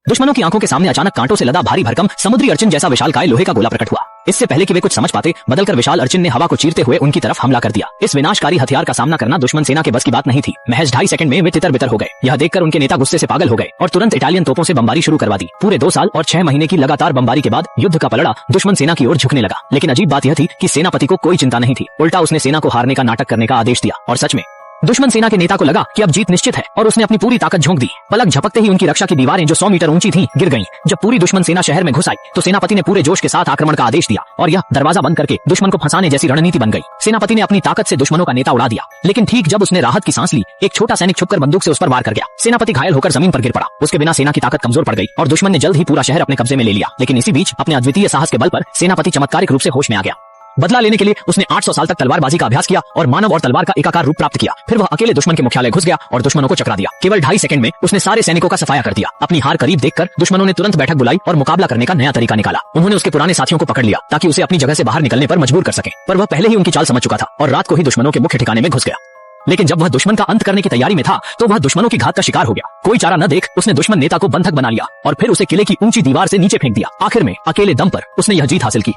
दुश्मनों की आंखों के सामने अचानक कांटों से लदा भारी भरकम समुद्री अर्चिन जैसा विशालकाय लोहे का गोला प्रकट हुआ। इससे पहले कि वे कुछ समझ पाते, बदलकर विशाल अर्चिन ने हवा को चीरते हुए उनकी तरफ हमला कर दिया। इस विनाशकारी हथियार का सामना करना दुश्मन सेना के बस की बात नहीं थी। महज 2.5 सेकंड में वे तितर बितर हो गए। यह देखकर उनके नेता गुस्से से पागल हो गए और तुरंत इटालियन तोपों से बमबारी शुरू करवा दी। पूरे 2 साल और 6 महीने की लगातार बमबारी के बाद युद्ध का पलड़ा दुश्मन सेना की ओर झुकने लगा। लेकिन अजीब बात यह थी कि सेनापति को कोई चिंता नहीं थी। उल्टा उसने सेना को हारने का नाटक करने का आदेश दिया। और सच में दुश्मन सेना के नेता को लगा कि अब जीत निश्चित है और उसने अपनी पूरी ताकत झोंक दी। पलक झपकते ही उनकी रक्षा की दीवारें जो 100 मीटर ऊंची थीं, गिर गईं। जब पूरी दुश्मन सेना शहर में घुस आई तो सेनापति ने पूरे जोश के साथ आक्रमण का आदेश दिया और यह दरवाजा बंद करके दुश्मन को फंसाने जैसी रणनीति बन गई। सेनापति ने अपनी ताकत से दुश्मनों का नेता उड़ा दिया। लेकिन ठीक जब उसने राहत की सांस ली, एक छोटा सैनिक छुपकर बंदूक से उस पर वार कर गया। सेनापति घायल होकर जमीन पर गिर पड़ा। उसके बिना सेना की ताकत कमजोर पड़ गई और दुश्मन ने जल्द ही पूरा शहर अपने कब्जे में ले लिया। लेकिन इसी बीच अपने अद्वितीय साहस के बल पर सेनापति चमत्कारिक रूप से होश में आ गया। बदला लेने के लिए उसने 800 साल तक तलवारबाजी का अभ्यास किया और मानव और तलवार का एकाकार रूप प्राप्त किया। फिर वह अकेले दुश्मन के मुख्यालय घुस गया और दुश्मनों को चकरा दिया। केवल 2.5 सेकंड में उसने सारे सैनिकों का सफाया कर दिया। अपनी हार करीब देखकर दुश्मनों ने तुरंत बैठक बुलाई और मुकाबला करने का नया तरीका निकाला। उन्होंने उसके पुराने साथियों को पकड़ लिया ताकि उसे अपनी जगह से बाहर निकलने पर मजबूर कर सके। पर वह पहले ही उनकी चाल समझ चुका था और रात को ही दुश्मनों के मुख्य ठिकाने में घुस गया। लेकिन जब वह दुश्मन का अंत करने की तैयारी में था तो वह दुश्मनों की घात का शिकार हो गया। कोई चारा न देख उसने दुश्मन नेता को बंधक बना लिया और फिर उसे किले की ऊंची दीवार से नीचे फेंक दिया। आखिर में अकेले दम पर उसने यह जीत हासिल की।